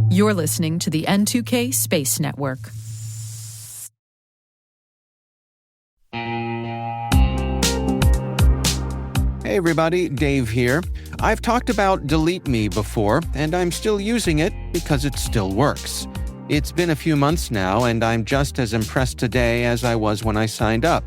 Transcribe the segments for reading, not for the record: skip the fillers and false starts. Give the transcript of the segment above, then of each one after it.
You're listening to the N2K Space Network. Hey everybody, Dave here. I've talked about Delete Me before, and I'm still using it because it still works. It's been a few months now, and I'm just as impressed today as I was when I signed up.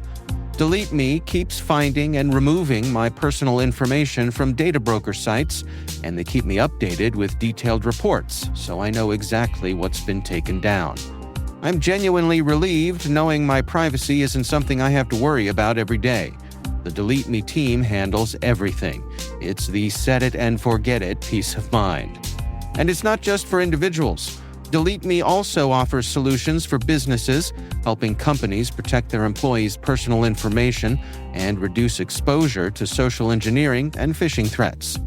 Delete Me keeps finding and removing my personal information from data broker sites, and they keep me updated with detailed reports, so I know exactly what's been taken down. I'm genuinely relieved knowing my privacy isn't something I have to worry about every day. The Delete Me team handles everything. It's the set it and forget it peace of mind. And it's not just for individuals. Delete Me also offers solutions for businesses, helping companies protect their employees' personal information and reduce exposure to social engineering and phishing threats.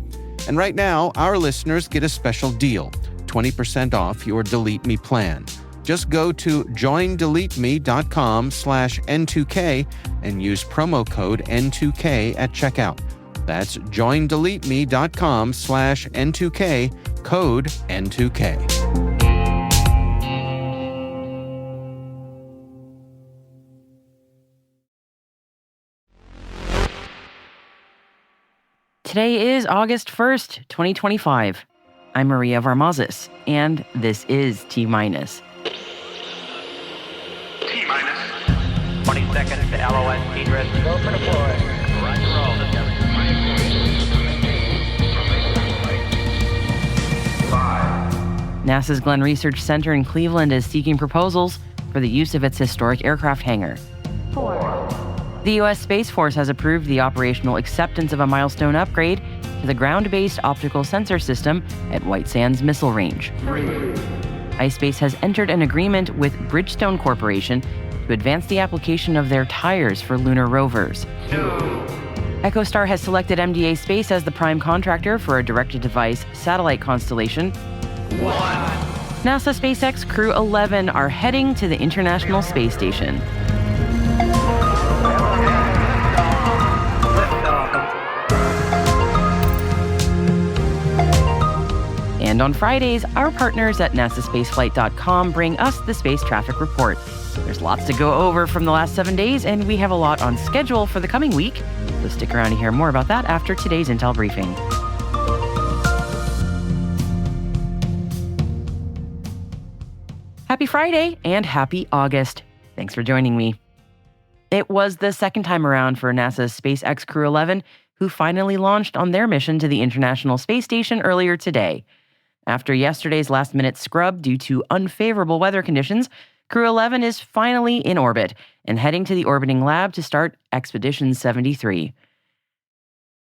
And right now, our listeners get a special deal, 20% off your Delete Me plan. Just go to joindeleteme.com/N2K and use promo code N2K at checkout. That's joindeleteme.com/N2K, code N2K. Today is August 1st, 2025. I'm Maria Varmazis, and this is T-Minus. T-minus 20 seconds to LOS speed rest. Go for deploy. Roger, roll. 5. NASA's Glenn Research Center in Cleveland is seeking proposals for the use of its historic aircraft hangar. 4. The U.S. Space Force has approved the operational acceptance of a milestone upgrade to the ground-based optical sensor system at White Sands Missile Range. 3. ispace has entered an agreement with Bridgestone Corporation to advance the application of their tires for lunar rovers. 2. Echostar has selected MDA Space as the prime contractor for a direct-to-device satellite constellation. 1. NASA SpaceX Crew11 are heading to the International Space Station. And on Fridays, our partners at NASASpaceflight.com bring us the Space Traffic Report. There's lots to go over from the last 7 days, and we have a lot on schedule for the coming week. So stick around to hear more about that after today's Intel briefing. Happy Friday and happy August. Thanks for joining me. It was the second time around for NASA's SpaceX Crew11, who finally launched on their mission to the International Space Station earlier today. After yesterday's last-minute scrub due to unfavorable weather conditions, Crew11 is finally in orbit and heading to the orbiting lab to start Expedition 73.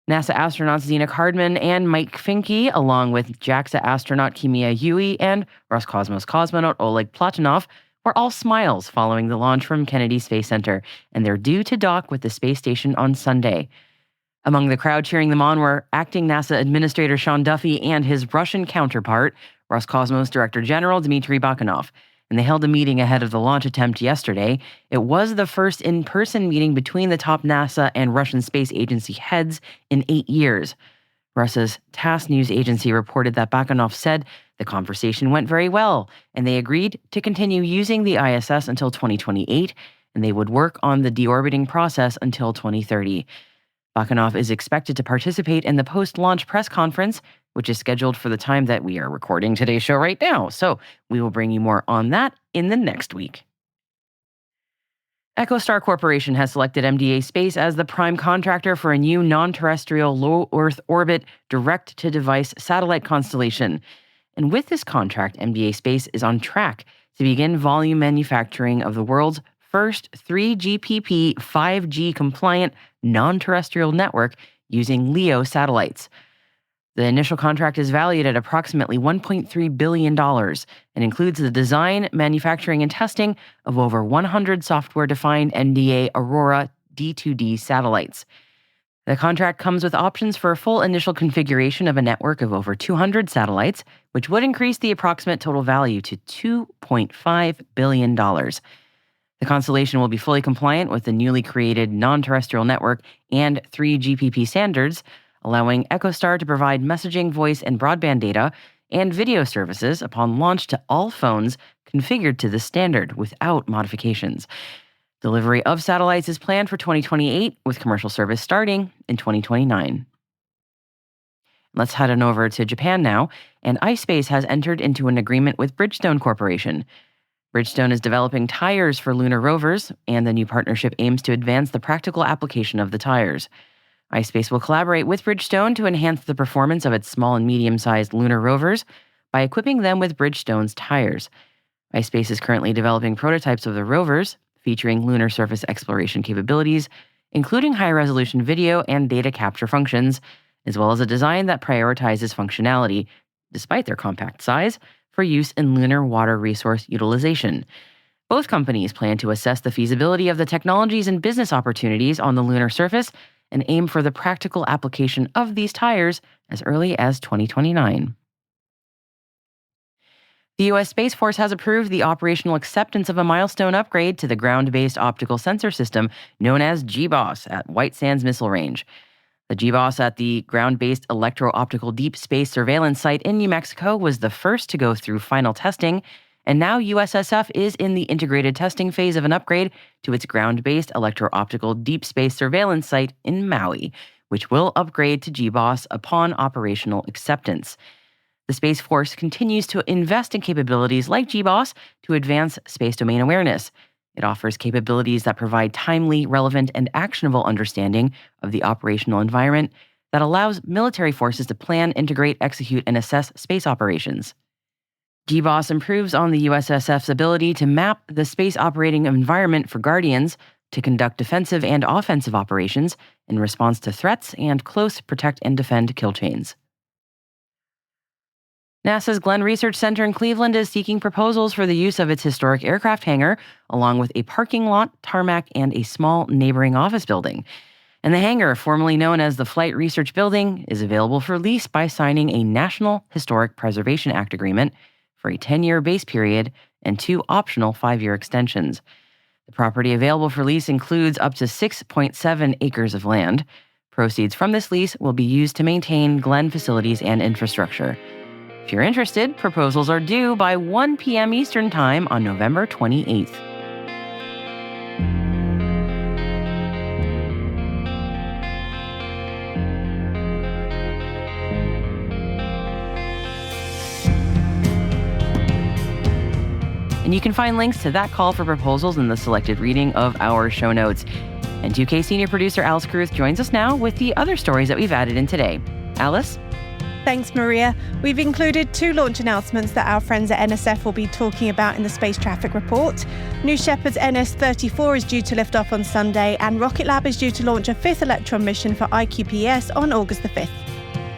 NASA astronauts Zena Cardman and Mike Finke, along with JAXA astronaut Kimia Yui and Roscosmos cosmonaut Oleg Platonov, were all smiles following the launch from Kennedy Space Center, and they're due to dock with the space station on Sunday. Among the crowd cheering them on were acting NASA Administrator Sean Duffy and his Russian counterpart, Roscosmos Director General Dmitry Bakanov, and they held a meeting ahead of the launch attempt yesterday. It was the first in-person meeting between the top NASA and Russian Space Agency heads in 8 years. Russia's TASS news agency reported that Bakanov said the conversation went very well, and they agreed to continue using the ISS until 2028, and they would work on the deorbiting process until 2030. Bakanov is expected to participate in the post-launch press conference, which is scheduled for the time that we are recording today's show right now. So we will bring you more on that in the next week. Echostar Corporation has selected MDA Space as the prime contractor for a new non-terrestrial low Earth orbit direct-to-device satellite constellation. And with this contract, MDA Space is on track to begin volume manufacturing of the world's first 3GPP 5G compliant non-terrestrial network using LEO satellites. The initial contract is valued at approximately $1.3 billion and includes the design, manufacturing, and testing of over 100 software-defined MDA Aurora D2D satellites. The contract comes with options for a full initial configuration of a network of over 200 satellites, which would increase the approximate total value to $2.5 billion. The constellation will be fully compliant with the newly created non-terrestrial network and 3GPP standards, allowing Echostar to provide messaging, voice, and broadband data and video services upon launch to all phones configured to the standard without modifications. Delivery of satellites is planned for 2028, with commercial service starting in 2029. Let's head on over to Japan now, and ispace has entered into an agreement with Bridgestone Corporation. Bridgestone is developing tires for lunar rovers, and the new partnership aims to advance the practical application of the tires. ispace will collaborate with Bridgestone to enhance the performance of its small and medium-sized lunar rovers by equipping them with Bridgestone's tires. ispace is currently developing prototypes of the rovers, featuring lunar surface exploration capabilities, including high-resolution video and data capture functions, as well as a design that prioritizes functionality, despite their compact size, for use in lunar water resource utilization. Both companies plan to assess the feasibility of the technologies and business opportunities on the lunar surface and aim for the practical application of these tires as early as 2029. The U.S. Space Force has approved the operational acceptance of a milestone upgrade to the ground-based optical sensor system known as GBOSS at White Sands Missile Range. The GBOSS at the ground-based electro-optical deep space surveillance site in New Mexico was the first to go through final testing, and now USSF is in the integrated testing phase of an upgrade to its ground-based electro-optical deep space surveillance site in Maui, which will upgrade to GBOSS upon operational acceptance. The Space Force continues to invest in capabilities like GBOSS to advance space domain awareness. It offers capabilities that provide timely, relevant, and actionable understanding of the operational environment that allows military forces to plan, integrate, execute, and assess space operations. GBOSS improves on the USSF's ability to map the space operating environment for Guardians to conduct defensive and offensive operations in response to threats and close protect and defend kill chains. NASA's Glenn Research Center in Cleveland is seeking proposals for the use of its historic aircraft hangar, along with a parking lot, tarmac, and a small neighboring office building. And the hangar, formerly known as the Flight Research Building, is available for lease by signing a National Historic Preservation Act agreement for a 10-year base period and 2 optional 5-year extensions. The property available for lease includes up to 6.7 acres of land. Proceeds from this lease will be used to maintain Glenn facilities and infrastructure. If you're interested, proposals are due by 1 p.m. Eastern Time on November 28th. And you can find links to that call for proposals in the selected reading of our show notes. N2K senior producer Alice Cruz joins us now with the other stories that we've added in today. Alice? Thanks, Maria. We've included 2 launch announcements that our friends at NSF will be talking about in the Space Traffic Report. New Shepard's NS-34 is due to lift off on Sunday, and Rocket Lab is due to launch a 5th Electron mission for IQPS on August the 5th.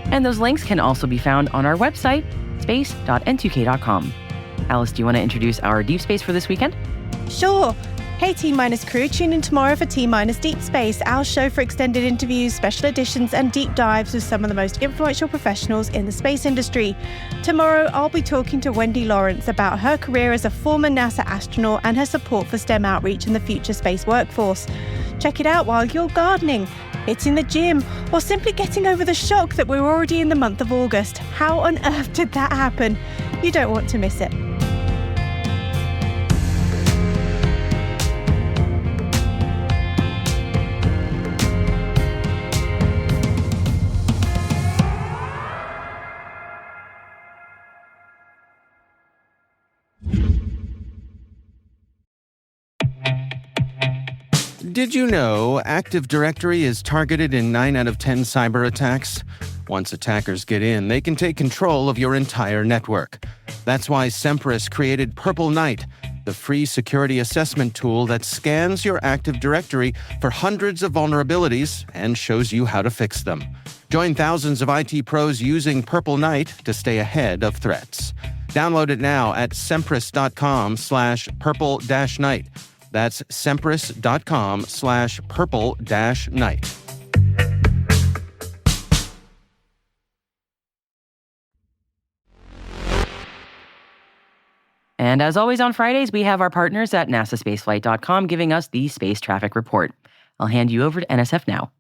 And those links can also be found on our website, space.n2k.com. Alice, do you want to introduce our deep space for this weekend? Sure. Hey T-Crew, tune in tomorrow for T-Deep Space, our show for extended interviews, special editions and deep dives with some of the most influential professionals in the space industry. Tomorrow, I'll be talking to Wendy Lawrence about her career as a former NASA astronaut and her support for STEM outreach in the future space workforce. Check it out while you're gardening, hitting the gym, or simply getting over the shock that we're already in the month of August. How on earth did that happen? You don't want to miss it. Did you know Active Directory is targeted in 9 out of 10 cyber attacks? Once attackers get in, they can take control of your entire network. That's why Sempris created Purple Knight, the free security assessment tool that scans your Active Directory for hundreds of vulnerabilities and shows you how to fix them. Join thousands of IT pros using Purple Knight to stay ahead of threats. Download it now at sempris.com/purple-knight. That's sempris.com/purple-knight. And as always on Fridays, we have our partners at nasaspaceflight.com giving us the Space Traffic Report. I'll hand you over to NSF now.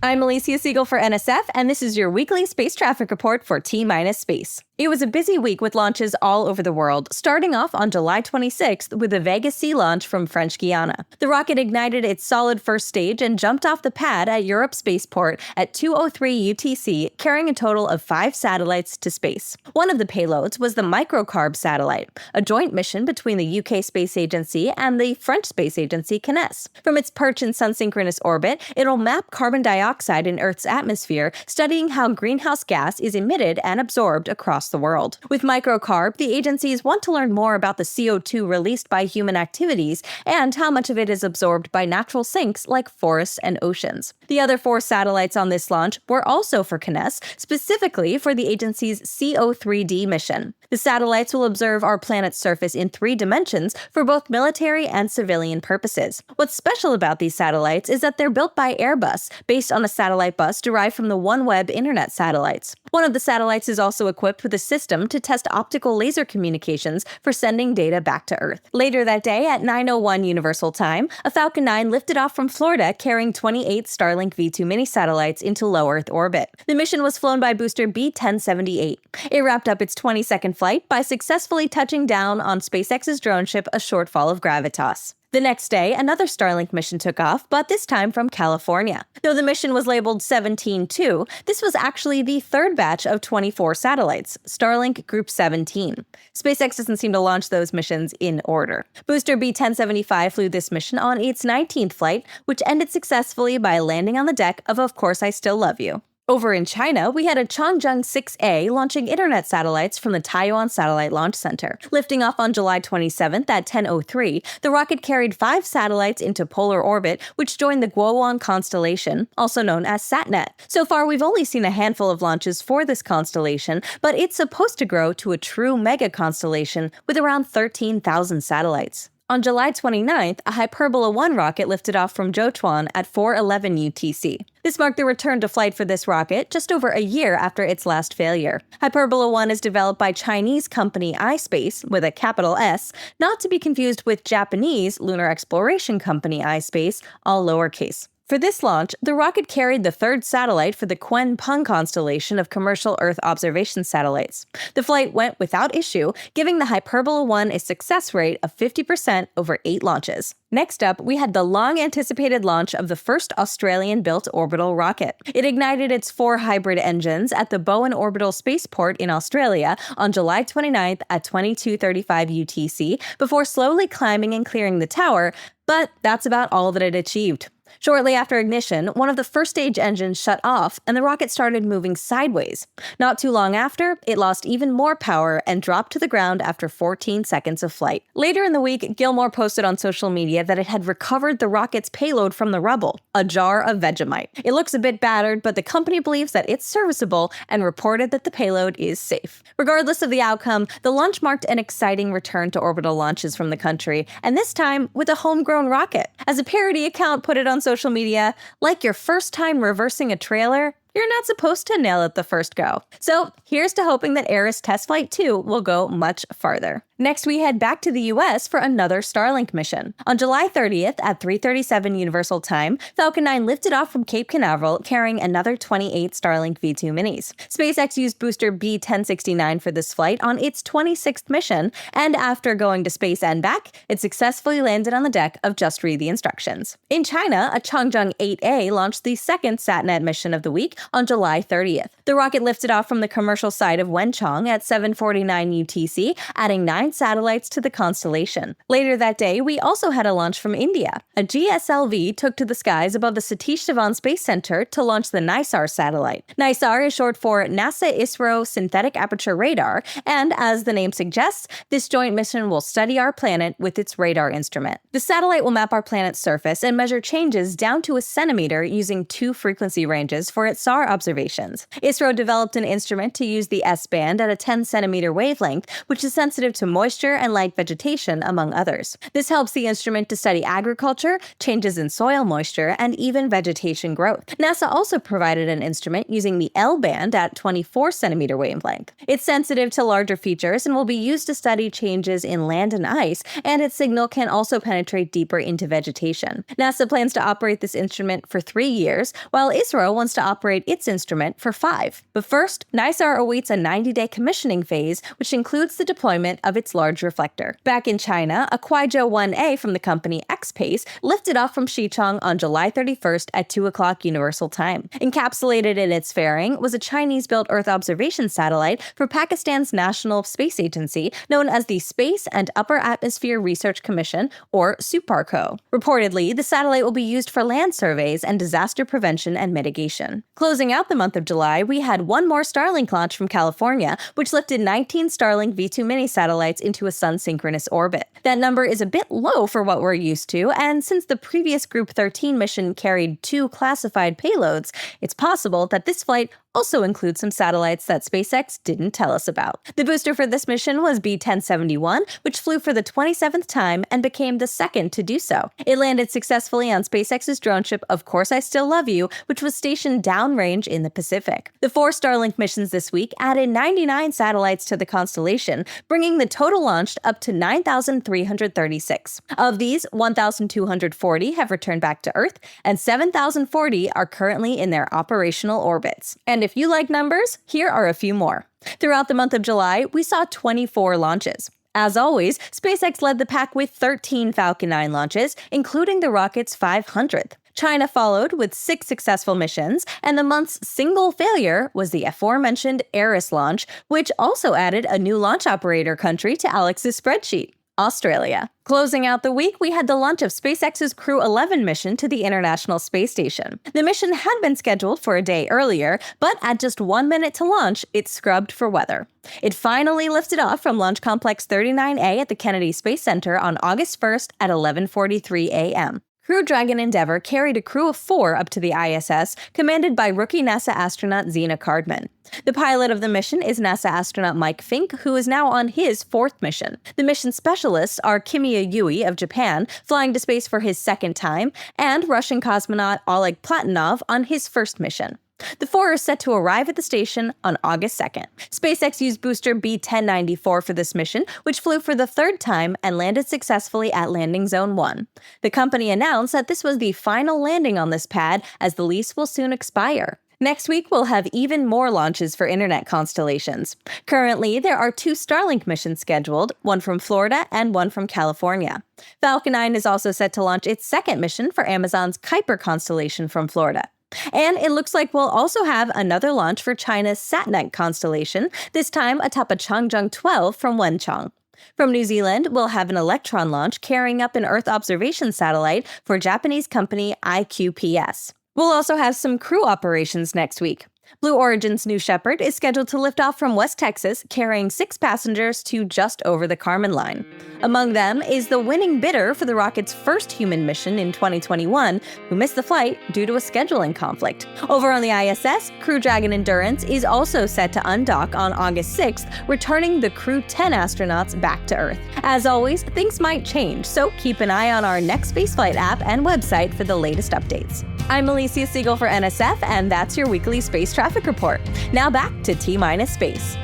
I'm Alicia Siegel for NSF, and this is your weekly space traffic report for T-minus Space. It was a busy week with launches all over the world, starting off on July 26th with the Vega C launch from French Guiana. The rocket ignited its solid first stage and jumped off the pad at Europe Spaceport at 2:03 UTC, carrying a total of 5 satellites to space. One of the payloads was the Microcarb satellite, a joint mission between the UK Space Agency and the French space agency CNES. From its perch in sun-synchronous orbit, it'll map carbon dioxide in Earth's atmosphere, studying how greenhouse gas is emitted and absorbed across the world. With Microcarb, the agencies want to learn more about the CO2 released by human activities and how much of it is absorbed by natural sinks like forests and oceans. The other 4 satellites on this launch were also for CNES, specifically for the agency's CO3D mission. The satellites will observe our planet's surface in 3 dimensions for both military and civilian purposes. What's special about these satellites is that they're built by Airbus, based on a satellite bus derived from the OneWeb internet satellites. One of the satellites is also equipped with a system to test optical laser communications for sending data back to Earth. Later that day at 9:01 Universal Time, a Falcon 9 lifted off from Florida carrying 28 Starlink V2 mini satellites into low Earth orbit. The mission was flown by booster B-1078. It wrapped up its 22nd flight by successfully touching down on SpaceX's drone ship, a shortfall of Gravitas. The next day, another Starlink mission took off, but this time from California. Though the mission was labeled 17-2, this was actually the 3rd batch of 24 satellites, Starlink Group 17. SpaceX doesn't seem to launch those missions in order. Booster B-1075 flew this mission on its 19th flight, which ended successfully by landing on the deck of Course I Still Love You. Over in China, we had a Changzheng 6A launching internet satellites from the Taiwan Satellite Launch Center. Lifting off on July 27th at 10:03, the rocket carried 5 satellites into polar orbit, which joined the Guowan constellation, also known as SatNet. So far, we've only seen a handful of launches for this constellation, but it's supposed to grow to a true mega constellation with around 13,000 satellites. On July 29th, a Hyperbola 1 rocket lifted off from Zhochuan at 4:11 UTC. This marked the return to flight for this rocket just over a year after its last failure. Hyperbola 1 is developed by Chinese company ispace, with a capital S, not to be confused with Japanese lunar exploration company ispace, all lowercase. For this launch, the rocket carried the 3rd satellite for the Quen-Peng constellation of commercial Earth observation satellites. The flight went without issue, giving the Hyperbola 1 a success rate of 50% over 8 launches. Next up, we had the long-anticipated launch of the first Australian-built orbital rocket. It ignited its 4 hybrid engines at the Bowen Orbital Spaceport in Australia on July 29th at 22:35 UTC before slowly climbing and clearing the tower, but that's about all that it achieved. Shortly after ignition, one of the first stage engines shut off and the rocket started moving sideways. Not too long after, it lost even more power and dropped to the ground after 14 seconds of flight. Later in the week, Gilmore posted on social media that it had recovered the rocket's payload from the rubble, a jar of Vegemite. It looks a bit battered, but the company believes that it's serviceable and reported that the payload is safe. Regardless of the outcome, the launch marked an exciting return to orbital launches from the country, and this time with a homegrown rocket. As a parody account put it on social media, like your first time reversing a trailer, you're not supposed to nail it the first go. So here's to hoping that Ares Test Flight 2 will go much farther. Next, we head back to the US for another Starlink mission. On July 30th at 3:37 Universal Time, Falcon 9 lifted off from Cape Canaveral carrying another 28 Starlink V2 minis. SpaceX used booster B-1069 for this flight on its 26th mission, and after going to space and back, it successfully landed on the deck of Just Read the Instructions. In China, a Changzheng 8A launched the 2nd SatNet mission of the week on July 30th. The rocket lifted off from the commercial site of Wenchang at 7:49 UTC, adding 9 satellites to the constellation. Later that day, we also had a launch from India. A GSLV took to the skies above the Satish Dhawan Space Center to launch the NISAR satellite. NISAR is short for NASA-ISRO Synthetic Aperture Radar, and as the name suggests, this joint mission will study our planet with its radar instrument. The satellite will map our planet's surface and measure changes down to a centimeter using 2 frequency ranges for its SAR observations. ISRO developed an instrument to use the S-band at a 10-centimeter wavelength, which is sensitive to moisture and light vegetation, among others. This helps the instrument to study agriculture, changes in soil moisture, and even vegetation growth. NASA also provided an instrument using the L-band at 24-centimeter wavelength. It's sensitive to larger features and will be used to study changes in land and ice, and its signal can also penetrate deeper into vegetation. NASA plans to operate this instrument for 3 years, while ISRO wants to operate its instrument for 5. But first, NISAR awaits a 90-day commissioning phase, which includes the deployment of its large reflector. Back in China, a Kuaizhou 1A from the company X-Pace lifted off from Xichang on July 31st at 2 o'clock Universal Time. Encapsulated in its fairing was a Chinese-built Earth observation satellite for Pakistan's National Space Agency, known as the Space and Upper Atmosphere Research Commission, or SUPARCO. Reportedly, the satellite will be used for land surveys and disaster prevention and mitigation. Closing out the month of July, we had one more Starlink launch from California, which lifted 19 Starlink V2 mini satellites into a sun-synchronous orbit. That number is a bit low for what we're used to, and since the previous Group 13 mission carried 2 classified payloads, it's possible that this flight also includes some satellites that SpaceX didn't tell us about. The booster for this mission was B-1071, which flew for the 27th time and became the second to do so. It landed successfully on SpaceX's drone ship Of Course I Still Love You, which was stationed downrange in the Pacific. The 4 Starlink missions this week added 99 satellites to the constellation, bringing the total launched up to 9,336. Of these, 1,240 have returned back to Earth, and 7,040 are currently in their operational orbits. And if you like numbers, here are a few more. Throughout the month of July, we saw 24 launches. As always, SpaceX led the pack with 13 Falcon 9 launches, including the rocket's 500th. China followed with 6 successful missions, and the month's single failure was the aforementioned Eris launch, which also added a new launch operator country to Alex's spreadsheet: Australia. Closing out the week, we had the launch of SpaceX's Crew11 mission to the International Space Station. The mission had been scheduled for a day earlier, but at just 1 minute to launch, it scrubbed for weather. It finally lifted off from Launch Complex 39A at the Kennedy Space Center on August 1st at 11:43 a.m. Crew Dragon Endeavour carried a crew of 4 up to the ISS, commanded by rookie NASA astronaut Zena Cardman. The pilot of the mission is NASA astronaut Mike Fink, who is now on his 4th mission. The mission specialists are Kimiya Yui of Japan, flying to space for his 2nd time, and Russian cosmonaut Oleg Platonov on his 1st mission. The 4 are set to arrive at the station on August 2nd. SpaceX used booster B-1094 for this mission, which flew for the 3rd time and landed successfully at Landing Zone 1. The company announced that this was the final landing on this pad, as the lease will soon expire. Next week, we'll have even more launches for internet constellations. Currently, there are 2 Starlink missions scheduled, one from Florida and one from California. Falcon 9 is also set to launch its 2nd mission for Amazon's Kuiper constellation from Florida. And it looks like we'll also have another launch for China's SatNet constellation, this time atop a Changzheng 12 from Wenchang. From New Zealand, we'll have an Electron launch carrying up an Earth observation satellite for Japanese company IQPS. We'll also have some crew operations next week. Blue Origin's New Shepard is scheduled to lift off from West Texas, carrying 6 passengers to just over the Kármán line. Among them is the winning bidder for the rocket's first human mission in 2021, who missed the flight due to a scheduling conflict. Over on the ISS, Crew Dragon Endurance is also set to undock on August 6th, returning the Crew 10 astronauts back to Earth. As always, things might change, so keep an eye on our next spaceflight app and website for the latest updates. I'm Alicia Siegel for NSF, and that's your weekly space traffic report. Now back to T-Space.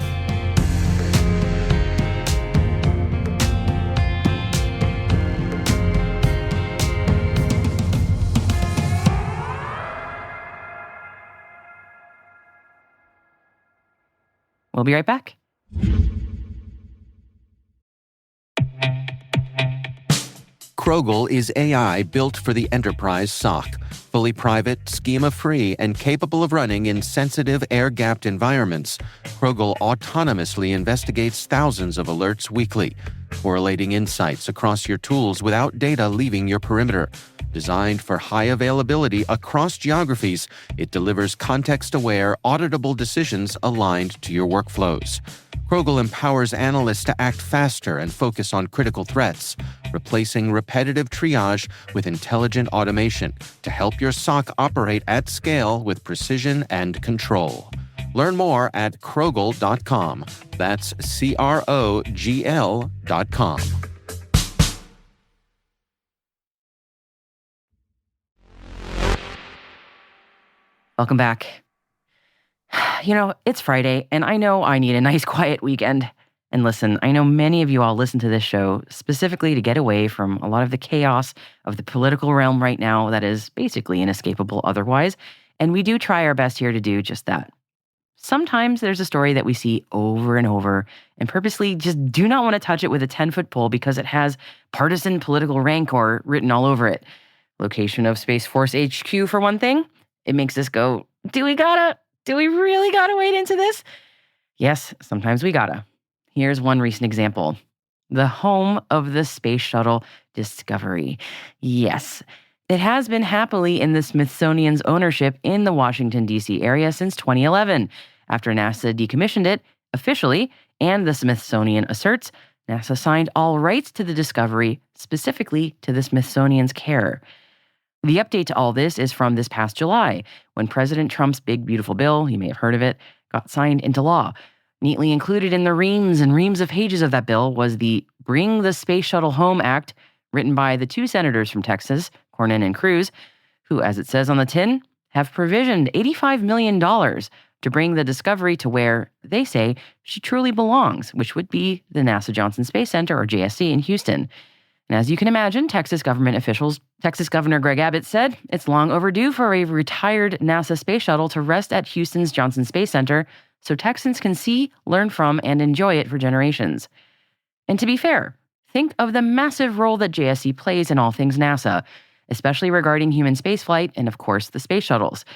We'll be right back. Krogel is AI built for the enterprise SOC, fully private, schema-free, and capable of running in sensitive, air-gapped environments. Krogel autonomously investigates thousands of alerts weekly, correlating insights across your tools without data leaving your perimeter. Designed for high availability across geographies, it delivers context-aware, auditable decisions aligned to your workflows. Krogel empowers analysts to act faster and focus on critical threats, replacing repetitive triage with intelligent automation to help your SOC operate at scale with precision and control. Learn more at krogl.com. That's CROGL.com. Welcome back. It's Friday, and I know I need a nice quiet weekend. And listen, I know many of you all listen to this show specifically to get away from a lot of the chaos of the political realm right now that is basically inescapable otherwise. And we do try our best here to do just that. Sometimes there's a story that we see over and over and purposely just do not want to touch it with a 10-foot pole because it has partisan political rancor written all over it. Location of Space Force HQ for one thing. It makes us go, do we really gotta wade into this? Yes, sometimes we gotta. Here's one recent example. The home of the Space Shuttle Discovery. Yes, it has been happily in the Smithsonian's ownership in the Washington, D.C. area since 2011, after NASA decommissioned it officially, and the Smithsonian asserts NASA signed all rights to the Discovery, specifically to the Smithsonian's care. The update to all this is from this past July, when President Trump's big, beautiful bill, you may have heard of it, got signed into law. Neatly included in the reams and reams of pages of that bill was the Bring the Space Shuttle Home Act, written by the two senators from Texas, Cornyn and Cruz, who, as it says on the tin, have provisioned $85 million to bring the Discovery to where, they say, she truly belongs, which would be the NASA Johnson Space Center, or JSC, in Houston. And as you can imagine, Texas Governor Greg Abbott said it's long overdue for a retired NASA space shuttle to rest at Houston's Johnson Space Center so Texans can see, learn from, and enjoy it for generations. And to be fair, think of the massive role that JSC plays in all things NASA, especially regarding human spaceflight and, of course, the space shuttles.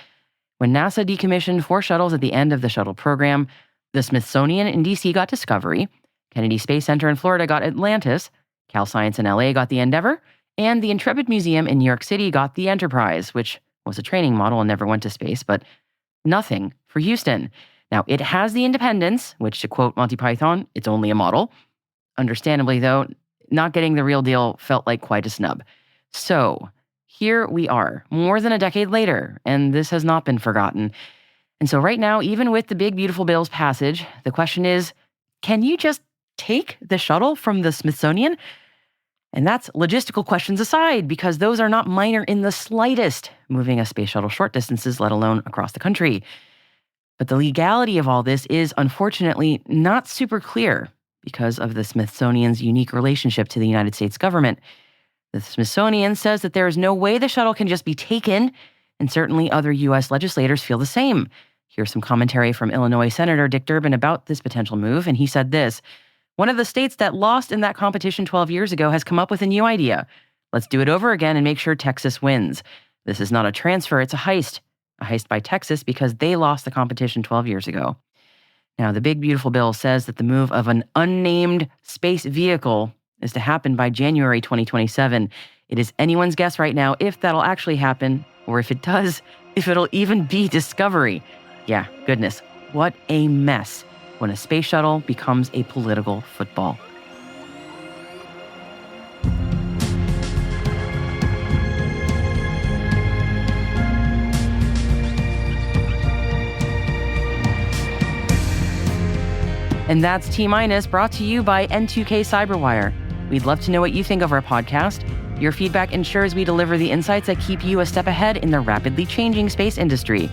When NASA decommissioned 4 shuttles at the end of the shuttle program, the Smithsonian in D.C. got Discovery, Kennedy Space Center in Florida got Atlantis, Cal Science in LA got the Endeavour, and the Intrepid Museum in New York City got the Enterprise, which was a training model and never went to space, but nothing for Houston. Now, it has the Independence, which, to quote Monty Python, it's only a model. Understandably, though, not getting the real deal felt like quite a snub. So, here we are, more than a decade later, and this has not been forgotten. And so right now, even with the big, beautiful bill's passage, the question is, can you just take the shuttle from the Smithsonian? And that's logistical questions aside, because those are not minor in the slightest, moving a space shuttle short distances, let alone across the country. But the legality of all this is, unfortunately, not super clear because of the Smithsonian's unique relationship to the United States government. The Smithsonian says that there is no way the shuttle can just be taken, and certainly other U.S. legislators feel the same. Here's some commentary from Illinois Senator Dick Durbin about this potential move, and he said this: "One of the states that lost in that competition 12 years ago has come up with a new idea. Let's do it over again and make sure Texas wins. This is not a transfer, it's a heist. A heist by Texas because they lost the competition 12 years ago." Now, the big, beautiful bill says that the move of an unnamed space vehicle is to happen by January 2027. It is anyone's guess right now if that'll actually happen, or if it does, if it'll even be Discovery. Yeah, goodness, what a mess when a space shuttle becomes a political football. And that's T-Minus, brought to you by N2K Cyberwire. We'd love to know what you think of our podcast. Your feedback ensures we deliver the insights that keep you a step ahead in the rapidly changing space industry.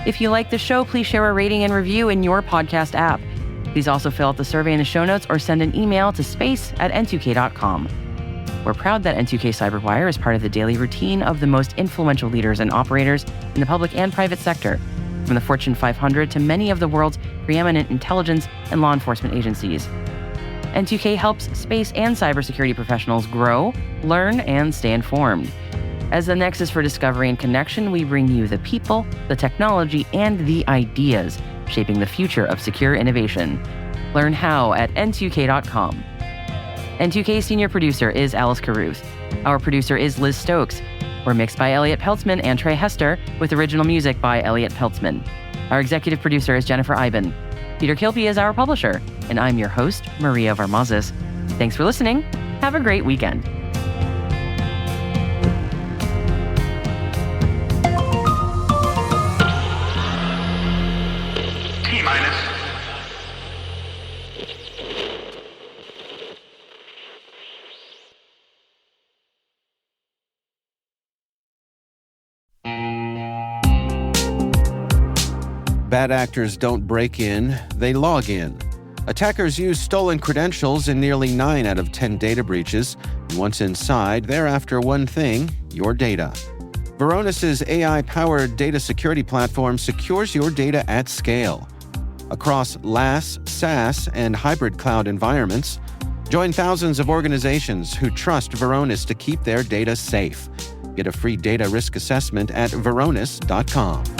If you like the show, please share a rating and review in your podcast app. Please also fill out the survey in the show notes or send an email to space@n2k.com. We're proud that N2K Cyberwire is part of the daily routine of the most influential leaders and operators in the public and private sector, from the Fortune 500 to many of the world's preeminent intelligence and law enforcement agencies. N2K helps space and cybersecurity professionals grow, learn, and stay informed. As the nexus for discovery and connection, we bring you the people, the technology, and the ideas shaping the future of secure innovation. Learn how at n2k.com. N2K's senior producer is Alice Carruth. Our producer is Liz Stokes. We're mixed by Elliot Peltzman and Trey Hester, with original music by Elliot Peltzman. Our executive producer is Jennifer Iben. Peter Kilpie is our publisher, and I'm your host, Maria Varmazes. Thanks for listening. Have a great weekend. T-minus. Bad actors don't break in, they log in. Attackers use stolen credentials in nearly 9 out of 10 data breaches, and once inside, they're after one thing: your data. Varonis' AI-powered data security platform secures your data at scale. Across LaaS, SaaS, and hybrid cloud environments, join thousands of organizations who trust Varonis to keep their data safe. Get a free data risk assessment at varonis.com.